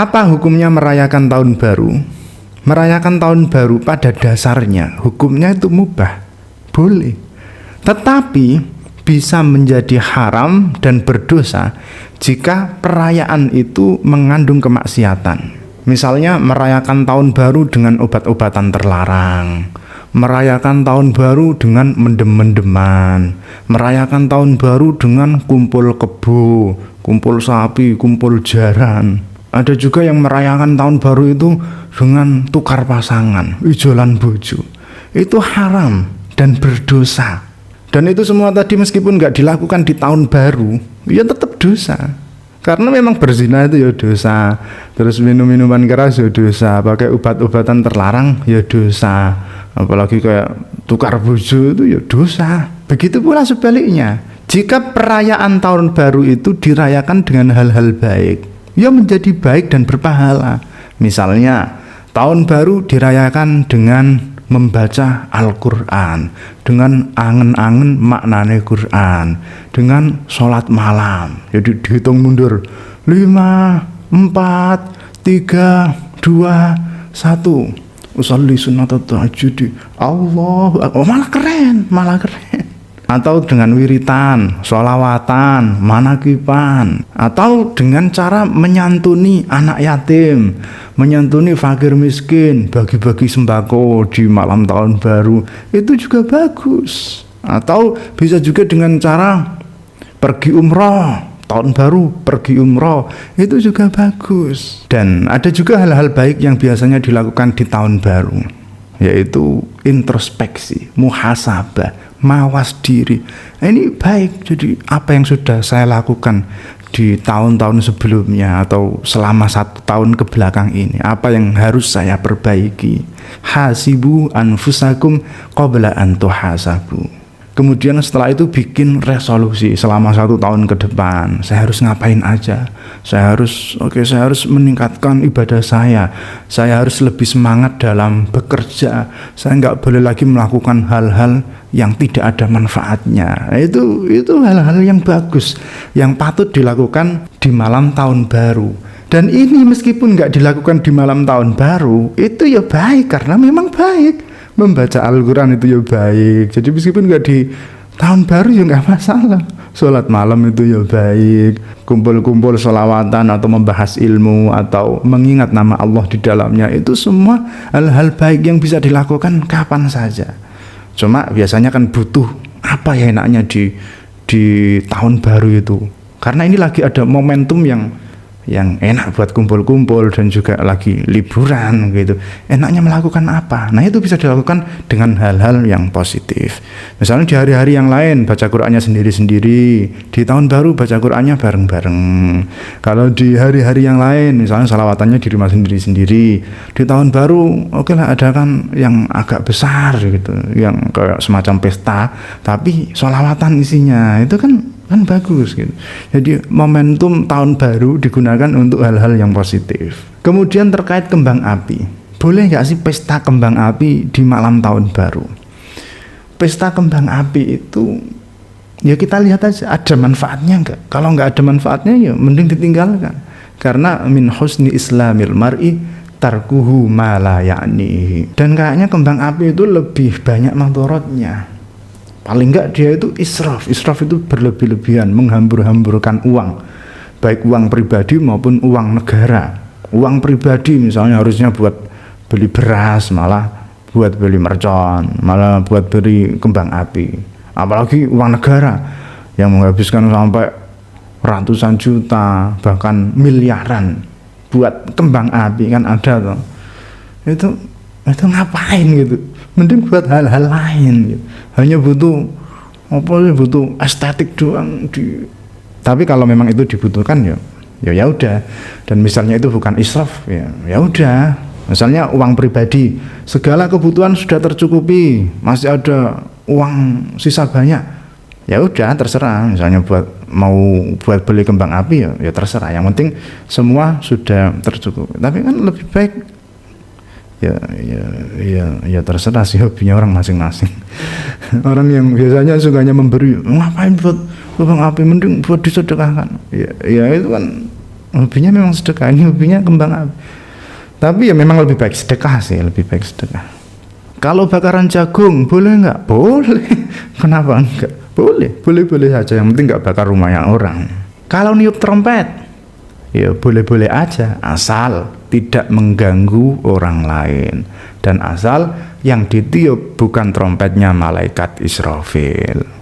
Apa hukumnya merayakan tahun baru? Merayakan tahun baru pada dasarnya hukumnya itu mubah, boleh. Tetapi bisa menjadi haram dan berdosa jika perayaan itu mengandung kemaksiatan. Misalnya merayakan tahun baru dengan obat-obatan terlarang, merayakan tahun baru dengan mendem-mendeman, merayakan tahun baru dengan kumpul kebo, kumpul sapi, kumpul jaran. Ada juga yang merayakan tahun baru itu dengan tukar pasangan, ijolan bojo. Itu haram dan berdosa. Dan itu semua tadi meskipun nggak dilakukan di tahun baru, ya tetap dosa. Karena memang berzina itu ya dosa. Terus minum-minuman keras ya dosa. Pakai obat-obatan terlarang ya dosa. Apalagi kayak tukar bojo itu ya dosa. Begitu pula sebaliknya. Jika perayaan tahun baru itu dirayakan dengan hal-hal baik, ya menjadi baik dan berpahala. Misalnya tahun baru dirayakan dengan membaca Al-Quran, dengan angen-angen maknane Quran, dengan sholat malam. Jadi dihitung mundur 5, 4, 3, 2, 1. Usolli sunat tahajud. Allah, oh malah keren. Atau dengan wiritan, sholawatan, manakipan, atau dengan cara menyantuni anak yatim, menyantuni fakir miskin, bagi-bagi sembako di malam tahun baru, itu juga bagus. Atau bisa juga dengan cara pergi umroh, tahun baru pergi umroh, itu juga bagus. Dan ada juga hal-hal baik yang biasanya dilakukan di tahun baru, yaitu introspeksi, muhasabah, mawas diri. Ini baik. Jadi apa yang sudah saya lakukan di tahun-tahun sebelumnya atau selama 1 tahun ke belakang ini, apa yang harus saya perbaiki. Hasibu anfusakum qabla an tuhasabu. Kemudian setelah itu bikin resolusi selama 1 tahun ke depan. Saya harus ngapain aja. Saya harus meningkatkan ibadah saya. Saya harus lebih semangat dalam bekerja. Saya nggak boleh lagi melakukan hal-hal yang tidak ada manfaatnya. Itu hal-hal yang bagus, yang patut dilakukan di malam tahun baru. Dan ini meskipun nggak dilakukan di malam tahun baru, itu ya baik karena memang baik. Membaca Al-Quran itu ya baik. Jadi meskipun nggak di tahun baru ya nggak masalah. Sholat malam itu ya baik. Kumpul-kumpul sholawatan atau membahas ilmu atau mengingat nama Allah di dalamnya, itu semua hal-hal baik yang bisa dilakukan kapan saja. Cuma biasanya kan butuh apa ya enaknya di tahun baru itu. Karena ini lagi ada momentum yang enak buat kumpul-kumpul dan juga lagi liburan gitu. Enaknya melakukan apa? Nah, itu bisa dilakukan dengan hal-hal yang positif. Misalnya di hari-hari yang lain baca Qur'annya sendiri-sendiri, di tahun baru baca Qur'annya bareng-bareng. Kalau di hari-hari yang lain misalnya salawatannya di rumah sendiri-sendiri, di tahun baru oke lah adakan yang agak besar gitu, yang kayak semacam pesta tapi sholawatan isinya. Itu kan bagus gitu. Jadi momentum tahun baru digunakan untuk hal-hal yang positif. Kemudian terkait kembang api, boleh nggak sih pesta kembang api di malam tahun baru? Pesta kembang api itu ya kita lihat aja ada manfaatnya nggak. Kalau nggak ada manfaatnya ya mending ditinggalkan. Karena min husni islamil mar'i tarkuhu ma la ya'nihi. Dan kayaknya kembang api itu lebih banyak madharatnya. Paling enggak dia itu israf itu berlebih-lebihan, menghambur-hamburkan uang, baik uang pribadi maupun uang negara. Uang pribadi misalnya harusnya buat beli beras, malah buat beli mercon, malah buat beli kembang api. Apalagi uang negara yang menghabiskan sampai ratusan juta bahkan miliaran buat kembang api, kan ada tuh. Itu ngapain gitu? Mending buat hal-hal lain gitu. Hanya butuh estetik doang tapi kalau memang itu dibutuhkan ya udah. Dan misalnya itu bukan israf ya udah. Misalnya uang pribadi, segala kebutuhan sudah tercukupi, masih ada uang sisa banyak, ya udah terserah. Misalnya buat beli kembang api ya terserah. Yang penting semua sudah tercukupi. Tapi kan lebih baik ya terserah sih, hobinya orang masing-masing. Orang yang biasanya sukanya memberi, ngapain buat kembang api, mending buat disedekahkan. Ya itu kan Hobinya memang sedekah, ini hobinya kembang api. Tapi ya memang lebih baik sedekah sih, lebih baik sedekah. Kalau bakaran jagung boleh nggak? Boleh. Kenapa enggak? Boleh, boleh saja. Yang penting nggak bakar rumahnya orang. Kalau niup trompet, ya boleh-boleh aja, asal tidak mengganggu orang lain dan asal yang ditiup bukan trompetnya malaikat Israfil.